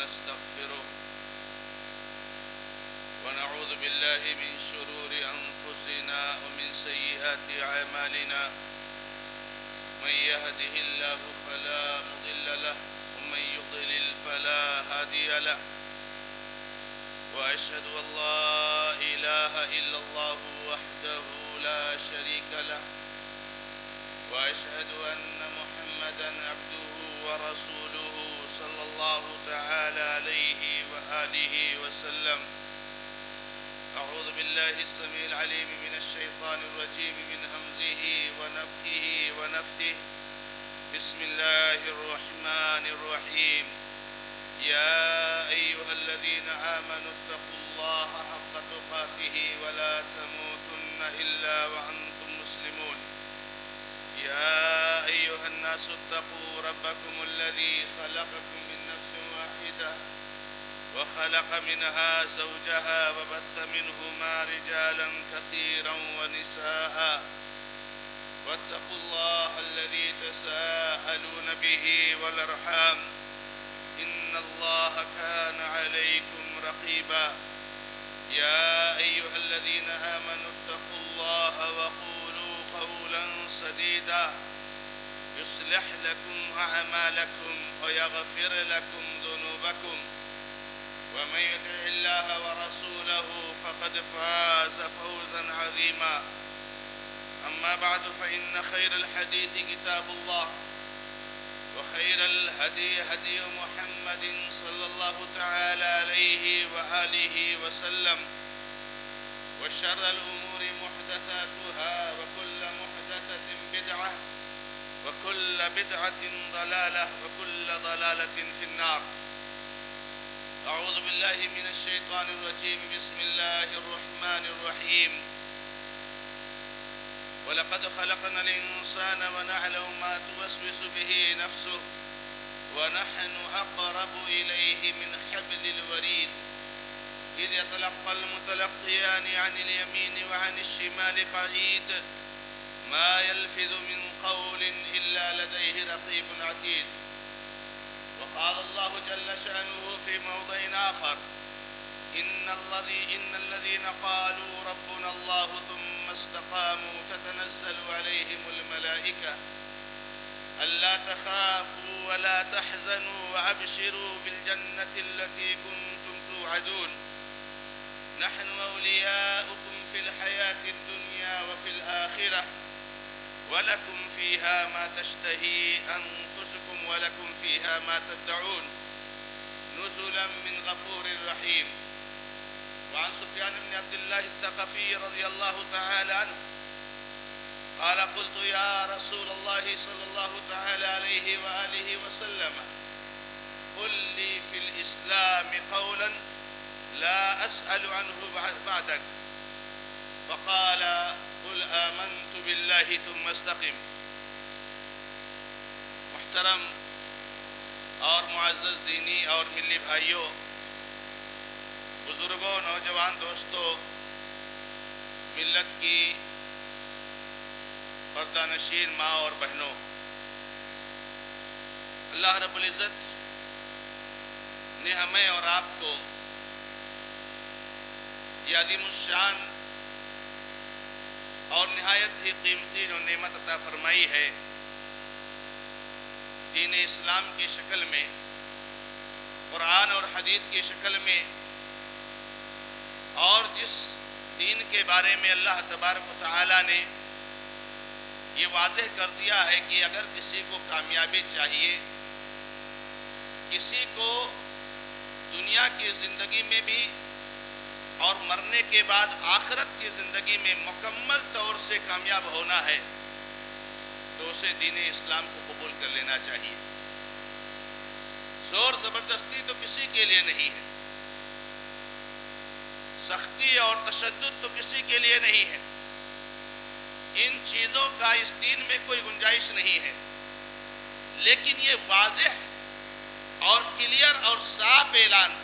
ونستغفره ونعوذ بالله من شرور أنفسنا ومن سيئات أعمالنا من يهده الله فلا مضل له ومن يضلل فلا هادي له وأشهد أن لا إله إلا الله وحده لا شريك له وأشهد أن محمدًا عبده ورسوله صلى الله تعالى عليه وآله وسلم. أعوذ بالله السميع العليم من الشيطان الرجيم من همزه ونفخه ونفثه. بسم الله الرحمن الرحيم. يا أيها الذين آمنوا اتقوا الله حق تقاته ولا تموتن إلا وأنتم مسلمون. يا أيها الناس اتقوا ربكم الذي خلقكم من نفس واحدة وخلق منها زوجها وبث منهما رجالا كثيرا ونساء واتقوا الله الذي تساءلون به والأرحام إن الله كان عليكم رقيبا. يا أيها الذين آمنوا اتقوا الله وقولوا قولا سديدا يصلح لكم أعمالكم ويغفر لكم ذنوبكم ومن يطع الله ورسوله فقد فاز فوزا عظيما. أما بعد فإن خير الحديث كتاب الله وخير الهدي هدي محمد صلى الله تعالى عليه وآله وسلم وشر الأمور محدثاتها وكل محدثة بدعة وكل بدعة ضلالة وكل ضلالة في النار. أعوذ بالله من الشيطان الرجيم. بسم الله الرحمن الرحيم. ولقد خلقنا الإنسان ونعلم ما توسوس به نفسه ونحن أقرب إليه من حبل الوريد إذ يتلقى المتلقيان عن اليمين وعن الشمال قعيد ما يلفظ من قول إلا لديه رقيب عتيد. وقال الله جل شأنه في موضع آخر إن الذين قالوا ربنا الله ثم استقاموا تتنزل عليهم الملائكة ألا تخافوا ولا تحزنوا وأبشروا بالجنة التي كنتم توعدون نحن أولياؤكم في الحياة الدنيا وفي الآخرة ولكم فيها ما تشتهي أنفسكم ولكم فيها ما تدعون نزلا من غفور رحيم. وعن سفيان بن عبد الله الثقفي رضي الله تعالى عنه قال قلت يا رسول الله صلى الله تعالى عليه وآله وسلم قل لي في الإسلام قولا لا أسأل عنه بعدك فقال قل آمنت بالله ثم استقم. محترم اور معزز دینی اور ملی بھائیوں، بزرگوں، نوجوان دوستوں، ملت کی پردہ نشین ماں اور بہنوں، اللہ رب العزت نے ہمیں اور آپ کو یہ عظیم الشان اور نہایت ہی قیمتی جو نعمت عطا فرمائی ہے دین اسلام کی شکل میں، قرآن اور حدیث کی شکل میں، اور جس دین کے بارے میں اللہ تبارک و تعالی نے یہ واضح کر دیا ہے کہ اگر کسی کو کامیابی چاہیے، کسی کو دنیا کی زندگی میں بھی اور مرنے کے بعد آخرت کی زندگی میں مکمل طور سے کامیاب ہونا ہے تو اسے دین اسلام کو قبول کر لینا چاہیے. زور زبردستی تو کسی کے لیے نہیں ہے، سختی اور تشدد تو کسی کے لیے نہیں ہے، ان چیزوں کا اس دین میں کوئی گنجائش نہیں ہے. لیکن یہ واضح اور کلیئر اور صاف اعلان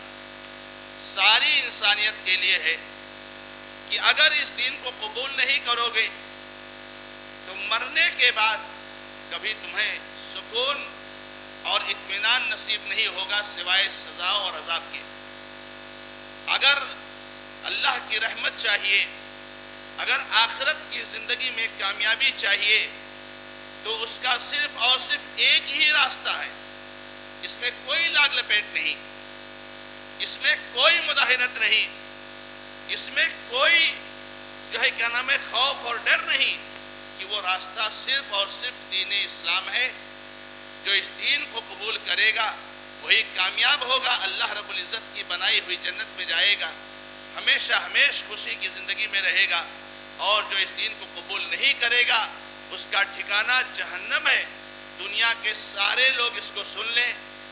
ساری انسانیت کے لیے ہے کہ اگر اس دین کو قبول نہیں کرو گے تو مرنے کے بعد کبھی تمہیں سکون اور اطمینان نصیب نہیں ہوگا سوائے سزا اور عذاب کے۔ اگر اللہ کی رحمت چاہیے، اگر آخرت کی زندگی میں کامیابی چاہیے، تو اس کا صرف اور صرف ایک ہی راستہ ہے، اس میں کوئی لاگ لپیٹ نہیں، اس میں کوئی مداہنت نہیں، اس میں کوئی جو ہے کیا نام ہے خوف اور ڈر نہیں، کہ وہ راستہ صرف اور صرف دین اسلام ہے۔ جو اس دین کو قبول کرے گا وہی کامیاب ہوگا، اللہ رب العزت کی بنائی ہوئی جنت میں جائے گا، ہمیشہ ہمیشہ خوشی کی زندگی میں رہے گا۔ اور جو اس دین کو قبول نہیں کرے گا اس کا ٹھکانہ جہنم ہے۔ دنیا کے سارے لوگ اس کو سن لیں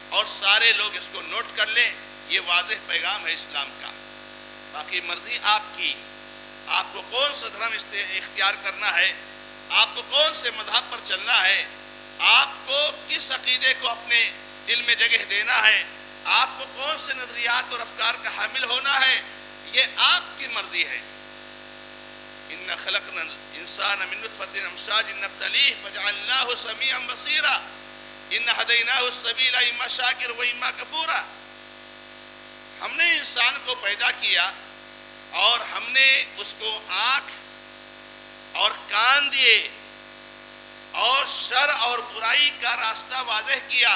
اور سارے لوگ اس کو نوٹ کر لیں، یہ واضح پیغام ہے اسلام کا۔ باقی مرضی آپ کی، آپ کو کون سا دھرم اختیار کرنا ہے، آپ کو کون سے مذہب پر چلنا ہے، آپ کو کس عقیدے کو اپنے دل میں جگہ دینا ہے، آپ کو کون سے نظریات اور افکار کا حامل ہونا ہے، یہ آپ کی مرضی ہے۔ اِنَّا خَلَقْنَا الْإِنسَانَ مِن نُطْفَةٍ أَمْشَاجٍ نَبْتَلِيهِ فَجَعَلْنَاهُ سَمِيعًا بَصِيرًا إِنَّا هَدَيْنَاهُ السَّبِيلَ إِمَّا شَاكِرًا وَإِمَّا كَفُورًا۔ ہم نے انسان کو پیدا کیا اور ہم نے اس کو آنکھ اور کان دیے اور شر اور برائی کا راستہ واضح کیا۔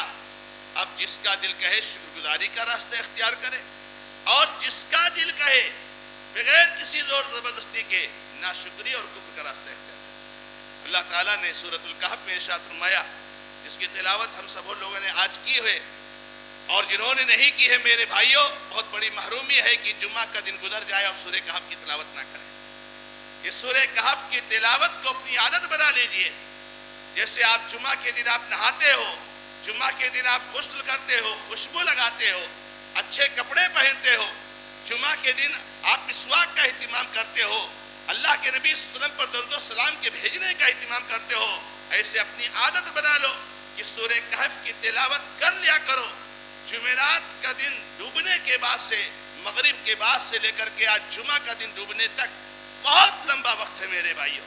اب جس کا دل کہے شکر گزاری کا راستہ اختیار کرے، اور جس کا دل کہے بغیر کسی زور زبردستی کے ناشکری اور کفر کا راستہ اختیار کرے۔ اللہ تعالیٰ نے سورۃ الکہف میں ارشاد فرمایا، جس کی تلاوت ہم سب لوگوں نے آج کی ہے، اور جنہوں نے نہیں کی ہے میرے بھائیوں، بہت بڑی محرومی ہے کہ جمعہ کا دن گزر جائے اور سورہ کہف کی تلاوت نہ کریں۔ اس سورہ کہف کی تلاوت کو اپنی عادت بنا لیجئے۔ جیسے آپ جمعہ کے دن آپ نہاتے ہو، جمعہ کے دن آپ غسل کرتے ہو، خوشبو لگاتے ہو، اچھے کپڑے پہنتے ہو، جمعہ کے دن آپ مسواک کا اہتمام کرتے ہو، اللہ کے نبی صلی اللہ علیہ وسلم پر درود و سلام کے بھیجنے کا اہتمام کرتے ہو، ایسے اپنی عادت بنا لو کہ سورہ کہف کی تلاوت کر لیا کرو۔ جمعرات کا دن ڈوبنے کے بعد سے، مغرب کے بعد سے لے کر کے آج جمعہ کا دن ڈوبنے تک بہت لمبا وقت ہے میرے بھائیوں،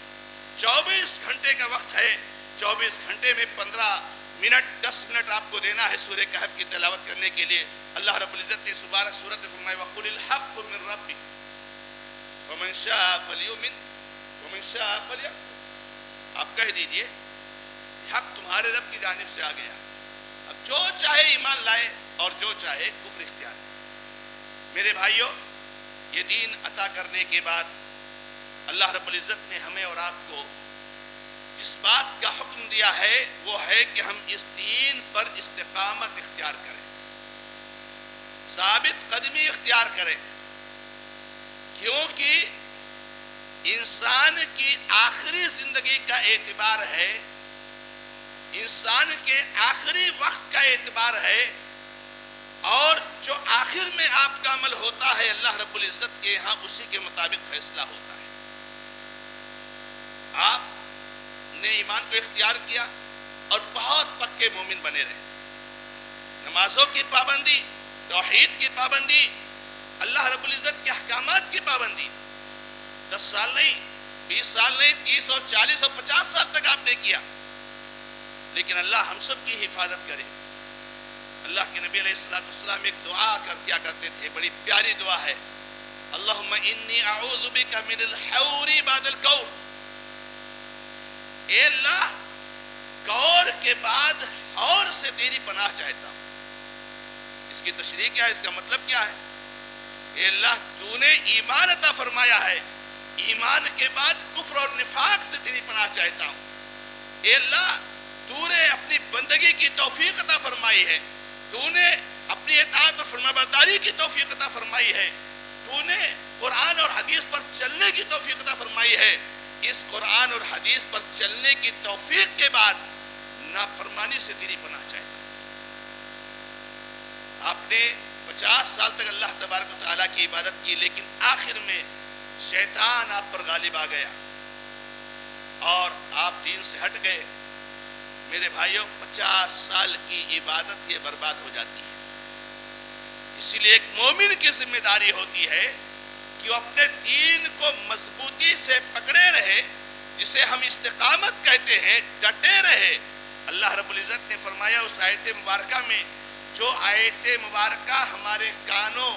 24 گھنٹے کا وقت ہے۔ 24 گھنٹے میں 15 منٹ 10 منٹ آپ کو دینا ہے سورہ کہف کی تلاوت کرنے کے لیے۔ اللہ رب العزت نے اس مبارک سورت میں فرمایا وَقُلِ الْحَقُّ مِن رَبِّ فَمَنْ شَاءَ فَلْيُؤْمِنْ وَمَنْ شَاءَ فَلْيَكْفُرْ۔ آپ کہہ دیجئے حق تمہارے رب کی جانب سے آ گیا، اب جو چاہے ایمان لائے اور جو چاہے کفر اختیار کرے۔ میرے بھائیوں، یہ دین عطا کرنے کے بعد اللہ رب العزت نے ہمیں اور آپ کو جس بات کا حکم دیا ہے وہ ہے کہ ہم اس دین پر استقامت اختیار کریں، ثابت قدمی اختیار کریں، کیونکہ انسان کی آخری زندگی کا اعتبار ہے، انسان کے آخری وقت کا اعتبار ہے، اور جو آخر میں آپ کا عمل ہوتا ہے اللہ رب العزت کے یہاں اسی کے مطابق فیصلہ ہوتا ہے۔ آپ نے ایمان کو اختیار کیا اور بہت پکے مومن بنے رہے، نمازوں کی پابندی، توحید کی پابندی، اللہ رب العزت کے احکامات کی پابندی 10 سال نہیں، 20 سال نہیں، 30 اور 40 اور 50 سال تک آپ نے کیا، لیکن اللہ ہم سب کی حفاظت کرے۔ اللہ کے نبی علیہ السلام ایک دعا کیا کرتے تھے، بڑی پیاری دعا ہے، اللہم انی اعوذ بک من الحور بعد الکور۔ اے اللہ، کور کے بعد حور سے تیری پناہ چاہتا ہوں۔ اس کی تشریح کیا ہے، اس کا مطلب کیا ہے؟ اے اللہ، تو نے ایمان عطا فرمایا ہے، ایمان کے بعد کفر اور نفاق سے تیری پناہ چاہتا ہوں۔ اے اللہ، تو نے اپنی بندگی کی توفیق عطا فرمائی ہے، تو نے اپنی اطاعت اور فرمانبرداری کی توفیق عطا فرمائی ہے، تو نے قرآن اور حدیث پر چلنے کی توفیق عطا فرمائی ہے۔ اس قرآن اور حدیث پر چلنے کی توفیق کے بعد نافرمانی سے تیری پناہ چاہتا ہوں۔ آپ نے 50 سال تک اللہ تبارک و تعالیٰ کی عبادت کی، لیکن آخر میں شیطان آپ پر غالب آ گیا اور آپ دین سے ہٹ گئے۔ میرے بھائیوں، 50 سال کی عبادت یہ برباد ہو جاتی ہے۔ اسی لیے ایک مومن کی ذمہ داری ہوتی ہے کہ وہ اپنے دین کو مضبوطی سے پکڑے رہے، جسے ہم استقامت کہتے ہیں، ڈٹے رہے، اللہ رب العزت نے فرمایا اس آیت مبارکہ میں، جو آیت مبارکہ ہمارے کانوں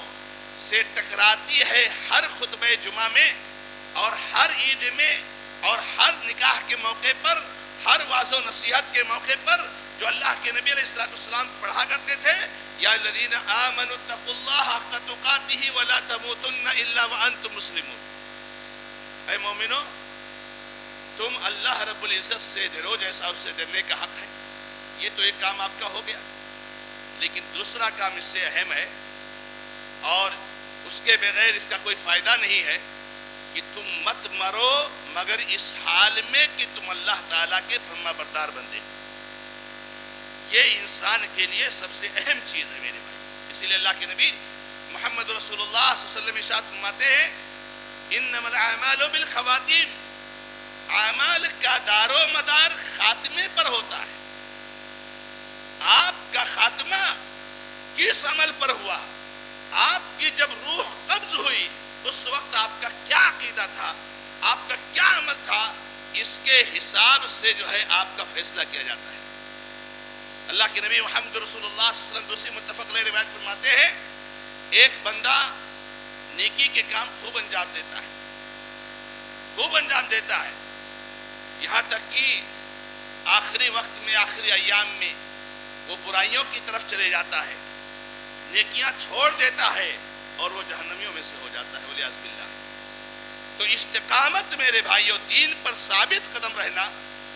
سے ٹکراتی ہے ہر خطبہ جمعہ میں اور ہر عید میں اور ہر نکاح کے موقع پر، ہر واعظ و نصیحت کے موقع پر، جو اللہ کے نبی علیہ السلام پڑھا کرتے تھے، یا الذین آمنوا اتقوا اللہ حق تقاتہ ولا تموتن الا وانتم مسلمون، اے مومنو تم اللہ رب العزت سے ڈرو جیسا اس سے ڈرنے کا حق ہے۔ یہ تو ایک کام آپ کا ہو گیا، لیکن دوسرا کام اس سے اہم ہے اور اس کے بغیر اس کا کوئی فائدہ نہیں ہے کہ تم مت مرو مگر اس حال میں کہ تم اللہ تعالیٰ کے فرما بردار بندے۔ یہ انسان کے لیے سب سے اہم چیز ہے میرے بھائی، اسی لیے اللہ کے نبی محمد رسول اللہ صلی اللہ علیہ وسلم ارشاد فرماتے ہیں، انما الاعمال بالخواتیم، اعمال کا دار و مدار خاتمے پر ہوتا ہے۔ آپ کا خاتمہ کس عمل پر ہوا؟ آپ کی جب روح قبض ہوئی اس وقت آپ کا کیا عقیدہ تھا، آپ کا کیا عمل تھا، اس کے حساب سے جو ہے آپ کا فیصلہ کیا جاتا ہے۔ اللہ کے نبی محمد رسول اللہ صلی اللہ علیہ وسلم دوسری متفق علیہ روایت فرماتے ہیں، ایک بندہ نیکی کے کام خوب انجام دیتا ہے، خوب انجام دیتا ہے، یہاں تک کہ آخری وقت میں، آخری ایام میں وہ برائیوں کی طرف چلے جاتا ہے، نیکیاں چھوڑ دیتا ہے اور وہ جہنمیوں میں سے ہو جاتا ہے، والعیاذ باللہ۔ تو استقامت میرے بھائیوں، دین پر ثابت قدم رہنا،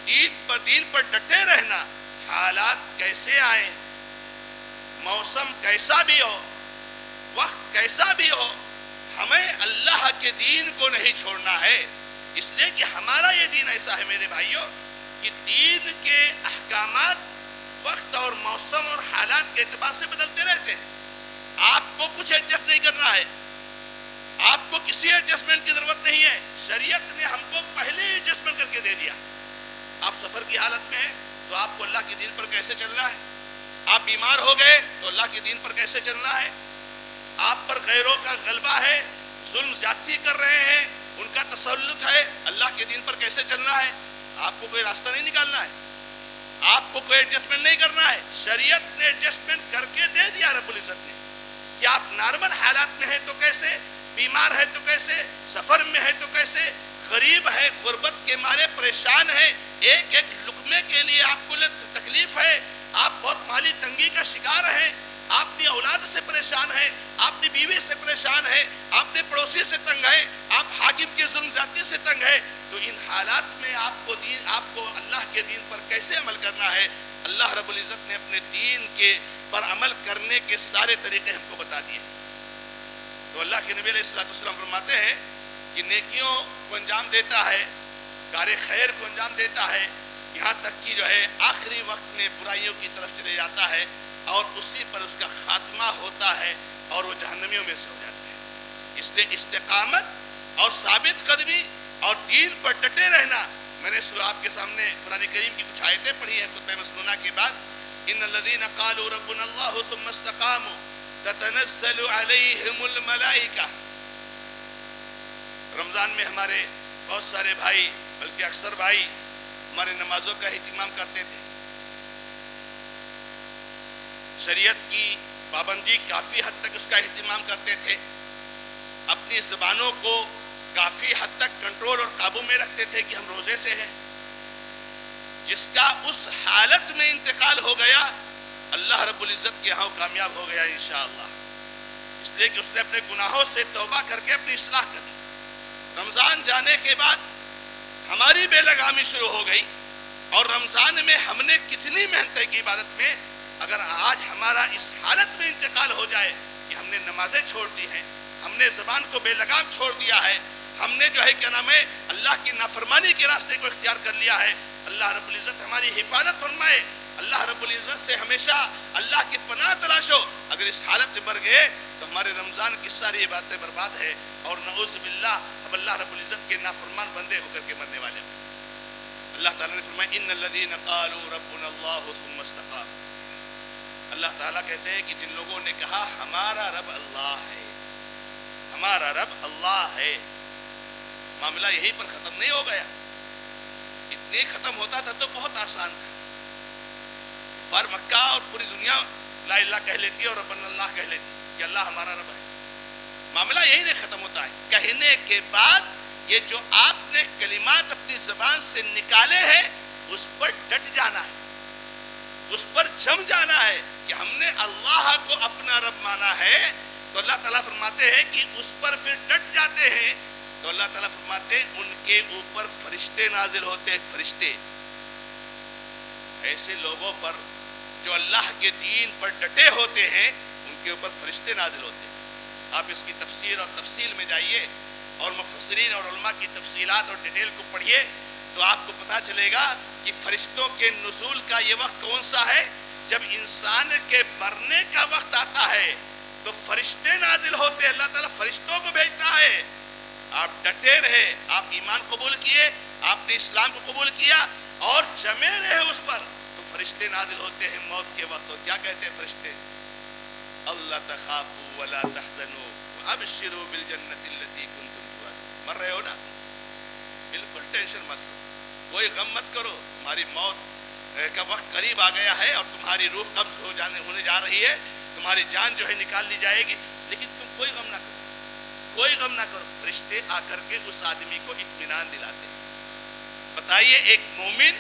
دین پر ڈٹے رہنا، حالات کیسے آئیں، موسم کیسا بھی ہو، وقت کیسا بھی ہو، ہمیں اللہ کے دین کو نہیں چھوڑنا ہے، اس لیے کہ ہمارا یہ دین ایسا ہے میرے بھائیوں کہ دین کے احکامات وقت اور موسم اور حالات کے اعتبار سے بدلتے رہتے ہیں۔ آپ کو کچھ ایڈجسٹ نہیں کرنا ہے، آپ کو کسی ایڈجسٹمنٹ کی ضرورت نہیں ہے، شریعت نے ہم کو پہلے ایڈجسٹمنٹ کر کے دے دیا۔ آپ سفر کی حالت میں ہیں تو آپ کو اللہ کے دین پر کیسے چلنا ہے، آپ بیمار ہو گئے تو اللہ کے دین پر کیسے چلنا ہے، آپ پر غیروں کا غلبہ ہے، ظلم زیادتی کر رہے ہیں، ان کا تسلط ہے، اللہ کے دین پر کیسے چلنا ہے۔ آپ کو کوئی راستہ نہیں نکالنا ہے، آپ کو کوئی ایڈجسٹمنٹ نہیں کرنا ہے، شریعت نے ایڈجسٹمنٹ کر کے دے دیا رب العزت نے کہ آپ نارمل حالات میں ہیں تو کیسے، بیمار ہے تو کیسے، سفر میں ہے تو کیسے، غریب ہے، غربت کے مارے پریشان ہے، ایک ایک لقمے کے لیے آپ کو تکلیف ہے، آپ بہت مالی تنگی کا شکار ہیں، آپ اپنی اولاد سے پریشان ہیں، آپ اپنی بیوی سے پریشان ہیں، آپ اپنے پڑوسی سے تنگ ہیں، آپ حاکم کے ظلم زیادتی سے تنگ ہیں، تو ان حالات میں آپ کو اللہ کے دین پر کیسے عمل کرنا ہے۔ اللہ رب العزت نے اپنے دین کے پر عمل کرنے کے سارے طریقے ہم کو بتا دیے۔ تو اللہ کے نبی علیہ السلام فرماتے ہیں کہ نیکیوں کو انجام دیتا ہے، کار خیر کو انجام دیتا ہے، یہاں تک کہ جو ہے آخری وقت میں برائیوں کی طرف چلے جاتا ہے اور اسی پر اس کا خاتمہ ہوتا ہے اور وہ جہنمیوں میں سے ہو جاتا ہے۔ اس لیے استقامت اور ثابت قدمی اور دین پر ڈٹے رہنا، میں نے آپ کے سامنے قرآن کریم کی کچھ آیتیں پڑھی ہیں خطبہ مسنونہ کے بعد، ان الذین قالوا ربنا اللہ ثم استقاموا تتنزل علیہم الملائکہ۔ رمضان میں ہمارے بہت سارے بھائی، بلکہ اکثر بھائی ہمارے نمازوں کا اہتمام کرتے تھے، شریعت کی پابندی کافی حد تک اس کا اہتمام کرتے تھے، اپنی زبانوں کو کافی حد تک کنٹرول اور قابو میں رکھتے تھے کہ ہم روزے سے ہیں۔ جس کا اس حالت میں انتقال ہو گیا، اللہ رب العزت کے ہاں کامیاب ہو گیا انشاءاللہ، اس لیے کہ اس نے اپنے گناہوں سے توبہ کر کے اپنی اصلاح کر لی۔ رمضان جانے کے بعد ہماری بے لگامی شروع ہو گئی، اور رمضان میں ہم نے کتنی محنت کی عبادت میں، اگر آج ہمارا اس حالت میں انتقال ہو جائے کہ ہم نے نمازیں چھوڑ دی ہیں، ہم نے زبان کو بے لگام چھوڑ دیا ہے، ہم نے جو ہے کیا نام ہے اللہ کی نافرمانی کے راستے کو اختیار کر لیا ہے، اللہ رب العزت ہماری حفاظت فرمائے، اللہ رب العزت سے ہمیشہ اللہ کی پناہ تلاشو۔ اگر اس حالت میں مر گئے تو ہمارے رمضان کی ساری باتیں برباد ہے، اور نعوذ باللہ ہم اللہ رب العزت کے نافرمان بندے ہو کر کے مرنے والے ہیں۔ اللہ تعالیٰ نے فرمایا ان الذین قالوا ربنا اللہ ثم استقاموا۔ اللہ تعالیٰ کہتے ہیں کہ جن لوگوں نے کہا ہمارا رب اللہ ہے، ہمارا رب اللہ ہے، معاملہ یہیں پر ختم نہیں ہو گیا، اتنی ختم ہوتا تھا تو بہت آسان تھا، کفار مکہ اور پوری دنیا لا الہ کہہ لیتی ہے اور ربنا اللہ کہہ لیتی ہے کہ اللہ ہمارا رب ہے. معاملہ یہی نہیں ختم ہوتا ہے. کہنے کے بعد یہ جو آپ نے کلمات اپنی زبان سے نکالے ہیں اس پر ڈٹ جانا ہے, اس پر جم جانا ہے کہ ہم نے اللہ کو اپنا رب مانا ہے. تو اللہ تعالیٰ فرماتے ہیں کہ اس پر پھر ڈٹ جاتے ہیں. تو اللہ تعالیٰ فرماتے ہیں ان کے اوپر فرشتے نازل ہوتے ہیں. فرشتے ایسے لوگوں پر جو اللہ کے دین پر ڈٹے ہوتے ہیں ان کے اوپر فرشتے نازل ہوتے ہیں. آپ اس کی تفسیر اور تفصیل میں جائیے اور مفسرین اور علماء کی تفصیلات اور ڈیٹیل کو پڑھیے تو آپ کو پتہ چلے گا کہ فرشتوں کے نزول کا یہ وقت کون سا ہے. جب انسان کے مرنے کا وقت آتا ہے تو فرشتے نازل ہوتے ہیں. اللہ تعالیٰ فرشتوں کو بھیجتا ہے. آپ ڈٹے رہے, آپ ایمان قبول کیے, آپ نے اسلام کو قبول کیا اور جمے رہے اس پر, تو فرشتے نازل ہوتے ہیں موت کے وقت. اور کیا کہتے ہیں فرشتے؟ اللہ تخافوا ولا تحزنوا وابشروا بالجنة التي كنتم توعدون. مر رہے ہو نا, بالکل ٹینشن مت لو, کوئی غم مت کرو. تمہاری موت کا وقت قریب آ گیا ہے اور تمہاری روح قبض ہونے جا رہی ہے, تمہاری جان جو ہے نکال لی جائے گی, لیکن تم کوئی غم نہ کرو, کوئی غم نہ کرو. فرشتے آ کر کے اس آدمی کو اطمینان دلاتے ہیں. بتائیے ایک مومن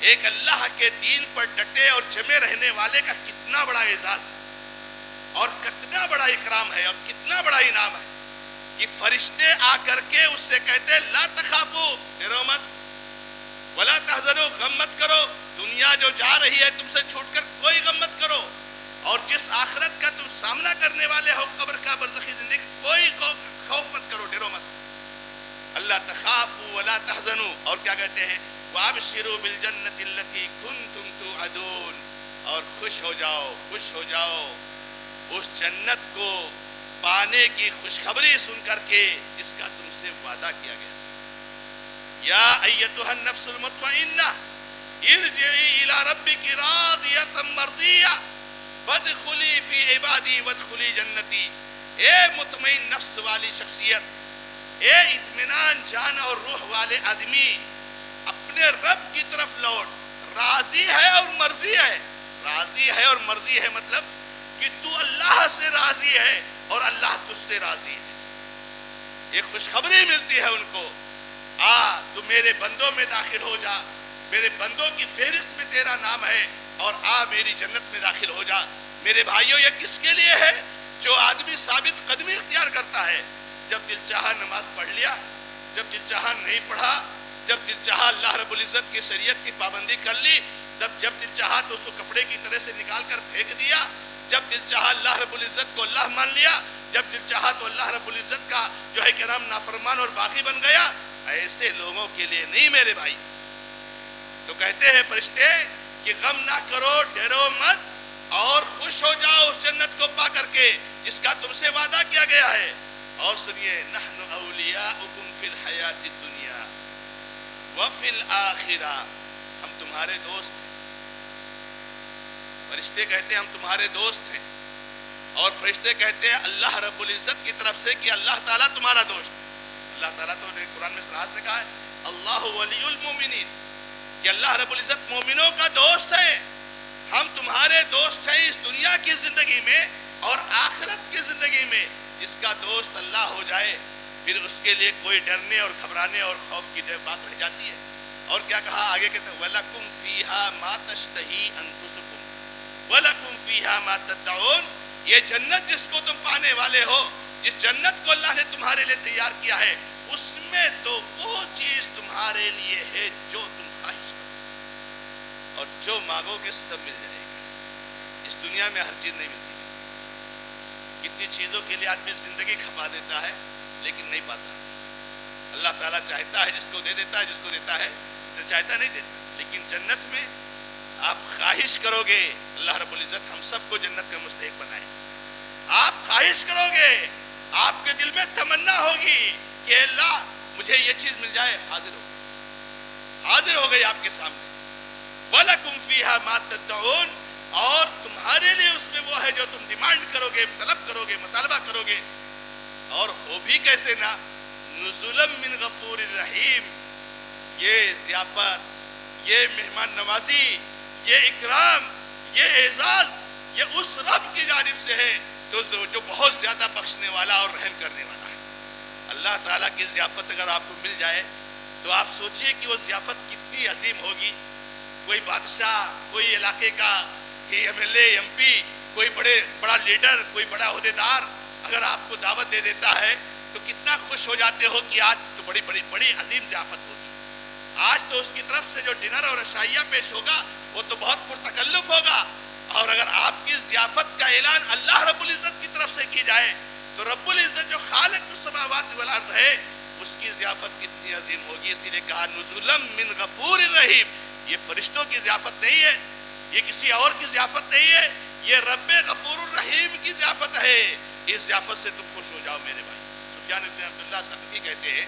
ایک اللہ کے دین پر ڈٹے اور جمے رہنے والے کا کتنا بڑا اعزاز ہے اور کتنا بڑا اکرام ہے اور کتنا بڑا انعام ہے کہ فرشتے آ کر کے اس سے کہتے لا تخافو, ڈرو مت, ولا تحزنو, غم مت کرو. دنیا جو جا رہی ہے تم سے چھوٹ کر کوئی غم مت کرو, اور جس آخرت کا تم سامنا کرنے والے ہو قبر کا برزخی زندگی, کوئی خوف مت کرو, ڈرو مت. اللہ تخافوا ولا تحزنوا. اور کیا کہتے ہیں؟ وابشروا بالجنة التي كنتم توعدون. اور خوش ہو جاؤ, خوش ہو جاؤ اس جنت کو پانے کی خوشخبری سن کر کے جس کا تم سے وعدہ کیا گیا. یا ایتها النفس المطمئنہ ارجعی الی ربک راضیۃ مرضیہ فادخلی فی عبادی وادخلی جنتی. اے مطمئن نفس والی شخصیت, اے اطمینان جان اور روح والے آدمی, اپنے رب کی طرف لوٹ. راضی ہے اور مرضی ہے, راضی ہے اور مرضی ہے مطلب کہ تو اللہ سے راضی ہے اور اللہ تجھ سے راضی ہے. یہ خوشخبری ملتی ہے ان کو, تو میرے بندوں میں داخل ہو جا, میرے بندوں کی فہرست میں تیرا نام ہے, اور میری جنت میں داخل ہو جا. میرے بھائیوں, یہ کس کے لیے ہے؟ جو آدمی ثابت قدمی اختیار کرتا ہے. جب دل چاہا نماز پڑھ لیا, جب دل چاہا نہیں پڑھا, جب دل چاہا اللہ رب العزت کی شریعت کی پابندی کر لی, جب دل چاہا تو اس کو کپڑے کی طرح سے نکال کر پھینک دیا, جب دل چاہا اللہ رب العزت کو اللہ مان لیا, جب دل چاہا تو اللہ رب العزت کا جو ہے کہ نام نافرمان اور باغی بن گیا. ایسے لوگوں کے لیے نہیں میرے بھائی. تو کہتے ہیں فرشتے کہ غم نہ کرو, ڈرو مت, اور خوش ہو جاؤ اس جنت کو پا کر کے جس کا تم سے وعدہ کیا گیا ہے. اور سنیے, نحن اولیاؤکم فی الحیات الدنیا وفی الآخرہ, ہم تمہارے دوست ہیں. فرشتے کہتے ہیں ہم تمہارے دوست ہیں, اور فرشتے کہتے ہیں اللہ رب العزت کی طرف سے کہ اللہ تعالیٰ تمہارا دوست. اللہ تعالیٰ تو نے قرآن میں صراحت سے کہا ہے اللہ ولی المومنین, کہ اللہ رب العزت مومنوں کا دوست ہے. ہم تمہارے دوست ہیں اس دنیا کی زندگی میں اور آخرت کی زندگی میں. جس کا دوست اللہ ہو جائے پھر اس کے لیے کوئی ڈرنے اور گھبرانے اور خوف کی بات رہ جاتی ہے. اور کیا کہا آگے کہتے ہیں وَلَكُمْ فِيهَا مَا تَشْتَهِي أَنفُسُكُمْ وَلَكُمْ فِيهَا مَا تَدَّعُونَ. یہ جنت جس کو تم پانے والے ہو, جس جنت کو اللہ نے تمہارے لیے تیار کیا ہے, اس میں تو وہ چیز تمہارے لیے ہے جو تم خواہش کرو, اور جو مانگو گے سب مل جائے گی. اس دنیا میں ہر چیز نہیں ملتی. کتنی چیزوں کے لیے آدمی زندگی کھپا دیتا ہے لیکن نہیں پاتا. اللہ تعالیٰ چاہتا ہے جس کو دے دیتا ہے, جس کو دیتا ہے جو چاہتا نہیں دیتا. لیکن جنت میں آپ خواہش کرو گے, اللہ رب العزت ہم سب کو جنت کا مستحق بنائے. آپ خواہش کرو گے, آپ کے دل میں تمنا ہوگی کہ اللہ مجھے یہ چیز مل جائے, حاضر ہو گئی آپ کے سامنے. وَلَكُمْ فِيهَا مَا تَدَّعُونَ. اور تمہارے لیے اس میں وہ ہے جو تم ڈیمانڈ کرو گے, طلب کرو گے, مطالبہ کرو گے. اور ہو بھی کیسے نہ, نزلا من غفور الرحیم. یہ ضیافت, یہ مہمان نوازی, یہ اکرام, یہ اعزاز یہ اس رب کی جانب سے ہے جو بہت زیادہ بخشنے والا اور رحم کرنے والا ہے۔ اللہ تعالیٰ کی ضیافت اگر آپ کو مل جائے تو آپ سوچئے کہ وہ ضیافت کتنی عظیم ہوگی۔ کوئی بادشاہ، کوئی علاقے کا M L A, M P, کوئی بڑا لیڈر، کوئی بڑا عہدیدار اگر آپ کو دعوت دے دیتا ہے تو کتنا خوش ہو جاتے ہو کہ آج تو بڑی عظیم ضیافت ہوگی، آج تو اس کی طرف سے جو ڈنر اور عشائیہ پیش ہوگا وہ تو بہت پرتکلف ہوگا۔ اور اگر آپ کی ضیافت کا اعلان اللہ رب العزت کی طرف سے کی جائے تو رب العزت جو خالق السماوات والارض ہے اس کی ضیافت کتنی عظیم ہوگی۔ اسی لیے کہا نزلا من غفور الرحیم، یہ فرشتوں کی ضیافت نہیں ہے، یہ کسی اور کی ضیافت نہیں ہے، یہ رب غفور الرحیم کی ضیافت ہے۔ اس ضیافت سے تم خوش ہو جاؤ میرے بھائی۔ سفیان بن عبداللہ ثقفی کہتے ہیں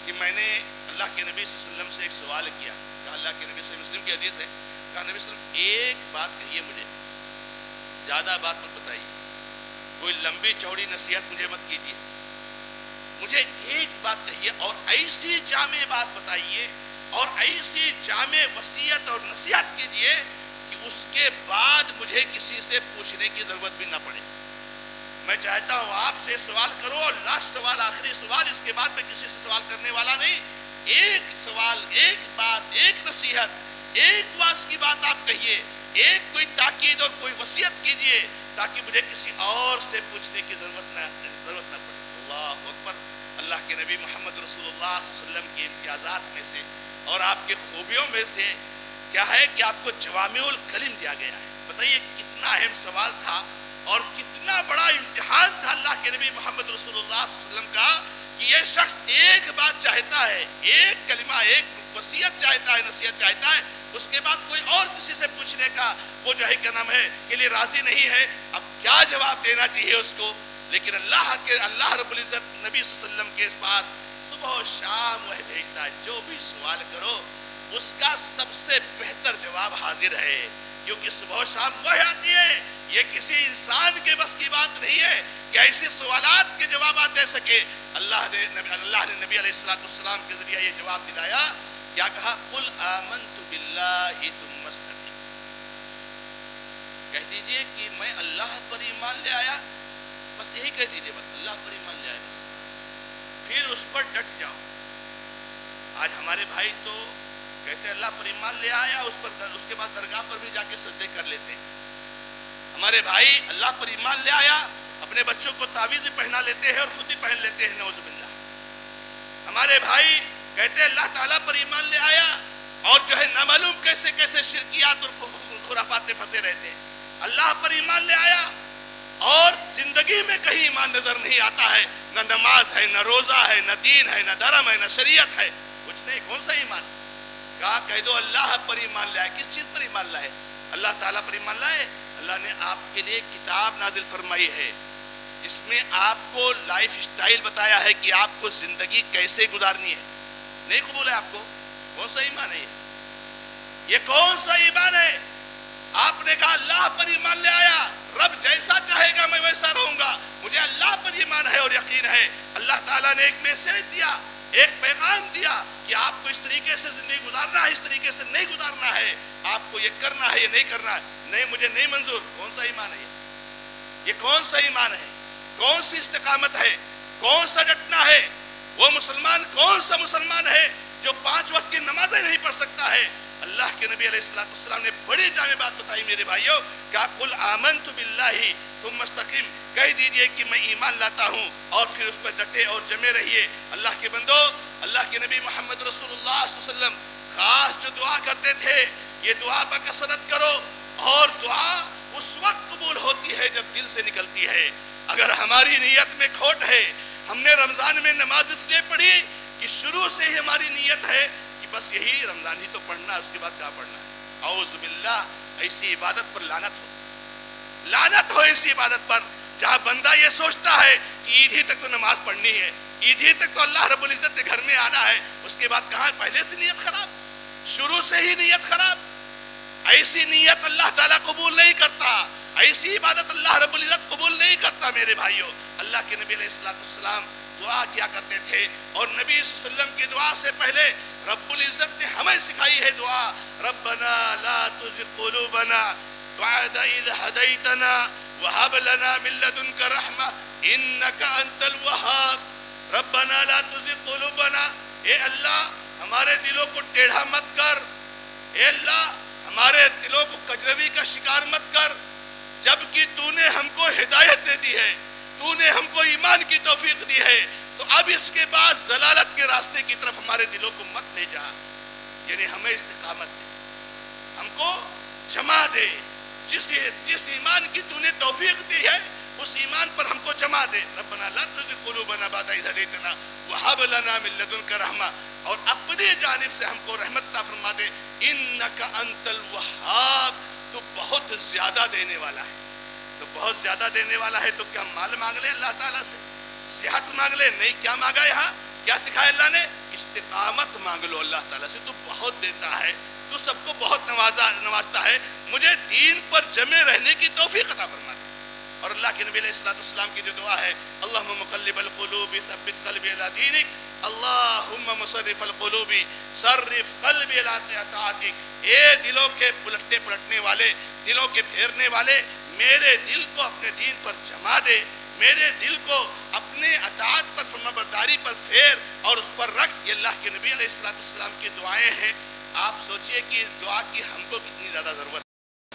کہ میں نے اللہ کے نبی صلی اللہ علیہ وسلم سے ایک سوال کیا کہ اللہ کے نبی صلی مسلم کی حدیث ہے، کہا نبی صلی اللہ علیہ وسلم ایک بات کہیے مجھے، زیادہ بات مت بتائیے، کوئی لمبی چوڑی نصیحت مجھے مت کیجیے، مجھے ایک بات کہیے اور ایسی جامع بات بتائیے اور ایسی جامع وصیت اور نصیحت کیجیے کہ اس کے بعد مجھے کسی سے پوچھنے کی ضرورت بھی نہ پڑے۔ میں چاہتا ہوں آپ سے سوال کرو اور لاسٹ سوال، آخری سوال، اس کے بعد میں کسی سے سوال کرنے والا نہیں، ایک سوال، ایک بات، ایک نصیحت، ایک واعظ کی بات آپ کہیے، ایک کوئی تاکید اور کوئی وصیت کیجئے تاکہ مجھے کسی اور سے پوچھنے کی ضرورت نہ پڑے۔ اللہ اکبر۔ اللہ کے نبی محمد رسول اللہ صلی اللہ علیہ وسلم کی امتیازات میں سے اور آپ کے خوبیوں میں سے کیا ہے کہ آپ کو جوامع الکلم دیا گیا ہے۔ بتائیے کتنا اہم سوال تھا اور کتنا بڑا امتحان تھا اللہ کے نبی محمد رسول اللہ صلی اللہ علیہ وسلم کا کہ یہ شخص ایک بات چاہتا ہے، ایک کلمہ، ایک وصیت چاہتا ہے، نصیحت چاہتا ہے، اس کے بعد کوئی اور کسی سے پوچھنے کا وہ جو ہے کیا نام ہے کے لیے راضی نہیں ہے۔ اب کیا جواب دینا چاہیے اس کو؟ لیکن اللہ رب العزت نبی صلی اللہ علیہ وسلم کے پاس صبح و شام وہ بھیجتا ہے، جو بھی سوال کرو اس کا سب سے بہتر جواب حاضر ہے، کیونکہ صبح و شام وہ آتی ہے۔ یہ کسی انسان کے بس کی بات نہیں ہے کہ ایسے سوالات کے جوابات دے سکے۔ اللہ نے نبی علیہ السلام کے ذریعہ یہ جواب دلایا، کیا کہا؟ قل آمنت باللہ ثم استقم، کہہ دیجئے کہ میں اللہ پر ایمان لے آیا، بس یہی کہہ دیجئے، بس اللہ پر ایمان لے آیا، بس پھر اس پر ڈٹ جاؤ۔ آج ہمارے بھائی تو کہتے ہیں اللہ پر ایمان لے آیا، اس کے بعد درگاہ پر بھی جا کے سجدے کر لیتے ہیں۔ ہمارے بھائی اللہ پر ایمان لے آیا، اپنے بچوں کو تعویذ بھی پہنا لیتے ہیں اور خود بھی پہن لیتے ہیں، نعوذ باللہ۔ ہمارے بھائی کہتے ہیں اللہ تعالیٰ پر ایمان لے آیا اور جو ہے نامعلوم کیسے کیسے شرکیات اور خرافات میں پھنسے رہتے ہیں۔ اللہ پر ایمان لے آیا اور زندگی میں کہیں ایمان نظر نہیں آتا ہے، نہ نماز ہے، نہ روزہ ہے، نہ دین ہے، نہ دھرم ہے، نہ شریعت ہے، کچھ نہیں۔ کون سا ایمان؟ کہا کہہ دو اللہ پر ایمان لائے۔ کس چیز پر ایمان لائے؟ اللہ تعالیٰ پر ایمان لائے۔ اللہ نے آپ کے لیے کتاب نازل فرمائی ہے جس میں آپ کو لائف سٹائل بتایا ہے کہ آپ کو زندگی کیسے گزارنی ہے۔ نہیں قبول ہے آپ کو؟ کون سا ایمان ہے یہ کون سا ایمان ہے؟ آپ نے کہا اللہ پر ایمان لے آیا، رب جیسا چاہے گا میں ویسا رہوں گا، مجھے اللہ پر ایمان ہے اور یقین ہے۔ اللہ تعالیٰ نے ایک میسیج دیا، ایک پیغام دیا کہ آپ کو اس طریقے سے زندگی گزارنا ہے، اس طریقے سے نہیں گزارنا ہے، آپ کو یہ کرنا ہے، یہ نہیں کرنا ہے، نہیں مجھے نہیں منظور۔ کون سا ایمان ہے یہ کون سا ایمان ہے؟ کون سی استقامت ہے؟ کون سا ڈٹنا ہے؟ وہ مسلمان کون سا مسلمان ہے جو 5 وقت کی نمازیں نہیں پڑھ سکتا ہے؟ اللہ کے نبی علیہ السلام نے بڑی جامع بات بتائی میرے بھائیوں، کہا قل آمنت باللہ ثم استقم، کہہ دیجئے کہ میں ایمان لاتا ہوں اور پھر اس پر ڈٹے اور جمے رہیے۔ اللہ کے بندو، اللہ کے نبی محمد رسول اللہ صلی اللہ علیہ وسلم خاص جو دعا کرتے تھے، یہ دعا بکثرت کرو، اور دعا اس وقت قبول ہوتی ہے جب دل سے نکلتی ہے۔ اگر ہماری نیت میں کھوٹ ہے، ہم نے رمضان میں نماز اس لیے پڑھی کہ شروع سے ہی ہماری نیت ہے کہ بس یہی رمضان ہی تو پڑھنا ہے، اس کے بعد کیا پڑھنا ہے؟ اعوذ باللہ، ایسی عبادت پر لعنت ہو، لعنت ہو ایسی عبادت پر جہاں بندہ یہ سوچتا ہے کہ عید ہی تک تو نماز پڑھنی ہے، عید ہی تک تو اللہ رب العزت کے گھر میں آنا ہے، اس کے بعد کہاں؟ پہلے سے نیت خراب، شروع سے ہی نیت خراب۔ ایسی نیت اللہ تعالیٰ قبول نہیں کرتا، ایسی عبادت اللہ رب العزت قبول نہیں کرتا میرے بھائیوں۔ اللہ کے نبی علیہ السلام دعا کیا کرتے تھے اور نبی صلی اللہ علیہ وسلم کی دعا سے پہلے رب العزت نے ہمیں سکھائی ہے دعا، ربنا لا تزغ قلوبنا بعد إذ هديتنا وهب لنا من لدنك رحمة إنك أنت الوهاب ربنا لا تزغ قلوبنا اے اللہ ہمارے دلوں کو ٹیڑھا مت کر، اے اللہ ہمارے دلوں کو کجروی کا شکار مت کر، جبکہ تو نے ہم کو ہدایت دے دی ہے، تو نے ہم کو ایمان کی توفیق دی ہے، تو اب اس کے بعد ضلالت کے راستے کی طرف ہمارے دلوں کو مت لے جا، یعنی ہمیں استقامت دے، ہم کو جما دے، جس ایمان کی تو نے توفیق دی ہے اس ایمان پر ہم کو جما دے۔ ربنا لا تزغ قلوبنا بعد إذ هديتنا وهب لنا من لدنك رحمة، اور اپنی جانب سے ہم کو رحمت عطا فرما دے۔ انک انت الوہاب، تو بہت زیادہ دینے والا ہے، تو بہت زیادہ دینے والا ہے، تو کیا مال مانگ لے اللہ تعالیٰ سے، صحت مانگ لے؟ نہیں، کیا مانگا یہاں، کیا سکھایا اللہ نے؟ استقامت مانگ لو اللہ تعالیٰ سے، تو بہت دیتا ہے، تو سب کو بہت نوازتا ہے، مجھے دین پر جمے رہنے کی توفیق عطا فرما دے۔ اور اللہ کے نبی علیہ السلام کی جو دعا ہے، اللہم مقلب القلوب ثبت قلبی علی دینک، اللہم مصرف القلوب صرف قلبی علی طاعتک، اے دلوں کے پلٹنے والے، دلوں کے پھیرنے والے، میرے دل کو اپنے دین پر جما دے، میرے دل کو اپنے اطاعت پر، فرمانبرداری پر پھیر اور اس پر رکھ۔ یہ اللہ کے نبی علیہ السلام کی دعائیں ہیں۔ آپ سوچئے کہ اس دعا کی ہم کو کتنی زیادہ ضرورت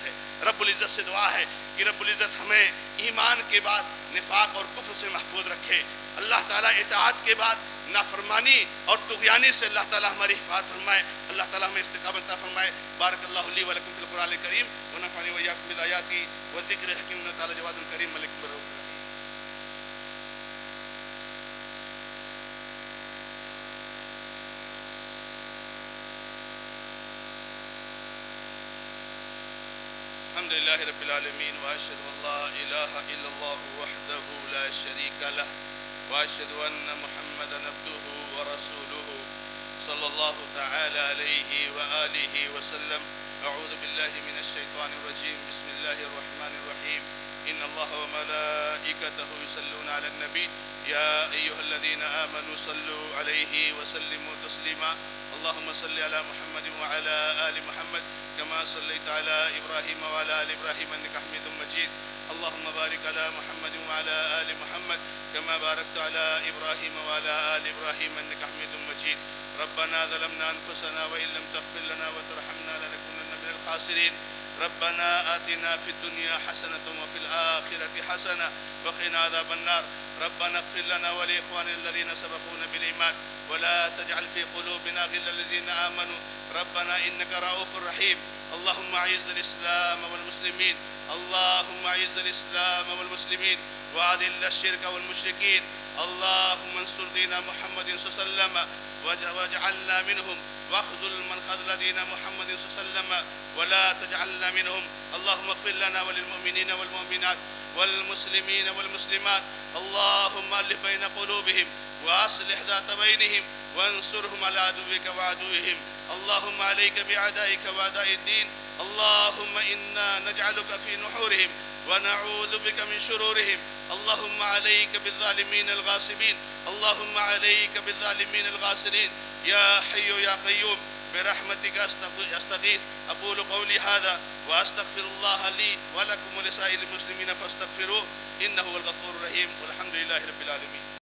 ہے۔ رب العزت سے دعا ہے کہ رب العزت ہمیں ایمان کے بعد نفاق اور کفر سے محفوظ رکھے، اللہ تعالیٰ اطاعت کے بعد نافرمانی اور طغیانی سے اللہ تعالیٰ ہماری حفاظت فرمائے، اللہ تعالیٰ ہمیں استقامت عطا فرمائے۔ بارک اللہ لی و لکم فی القرآن الکریم ونفعنی و ایاکم بالآیات والذکر الحکیم، انہ تعالیٰ جواد کریم ملک الرؤوف الرحیم۔ الحمد للہ رب العالمین واشہد ان لا الہ الا اللہ وحدہ لا شریک لہ واشہد ان محمدا عبدہ ورسولہ صلی اللہ تعالی علیہ وآلہ وسلم۔ اعوذ باللہ من الشیطان الرجیم، بسم اللہ الرحمن الرحیم، ان اللہ وملائکتہ یصلون علی النبی یا ایہا الذین آمنوا صلوا علیہ وسلموا تسلیما۔ اللہم صلی علی محمد وعلی آل محمد كما صليت على إبراهيم وعلى آل إبراهيم إنك حميد مجيد، اللهم بارك على محمد وعلى آل محمد كما باركت على إبراهيم وعلى آل إبراهيم إنك حميد مجيد۔ ربنا ظلمنا أنفسنا وإن لم تغفر لنا وترحمنا لنكونن من الخاسرين، ربنا آتنا في الدنيا حسنة وفي الآخرة حسنة وقنا عذاب النار، ربنا اغفر لنا ولإخواننا الذين سبقونا بالإيمان ولا تجعل في قلوبنا غلا للذين آمنوا ربنا إنك رؤوف رحيم۔ اللهم أعز الإسلام والمسلمين، اللهم أعز الإسلام والمسلمين وأذل الشرك والمشركين، اللهم انصر دين محمد صلى الله عليه وسلم واجعلنا منهم، واخذل من خذل دين محمد صلى الله عليه وسلم ولا تجعلنا منهم، اللهم اغفر لنا وللمؤمنين والمؤمنات والمسلمين والمسلمات، اللهم ألف بين قلوبهم وأصلح ذات بينهم وانصرهم على عدوك وعدوهم، اللهم عليك بأعدائك وأعداء الدين، اللهم إنا نجعلك في نحورهم ونعوذ بك من شرورهم، اللهم عليك بالظالمين الغاصبين، اللهم عليك بالظالمين الغاصبين، يا حي يا قيوم برحمتك أستغيث، أقول قولي هذا وأستغفر الله لي ولكم ولسائر المسلمين فاستغفروه إنه هو الغفور الرحيم، والحمد لله رب العالمين۔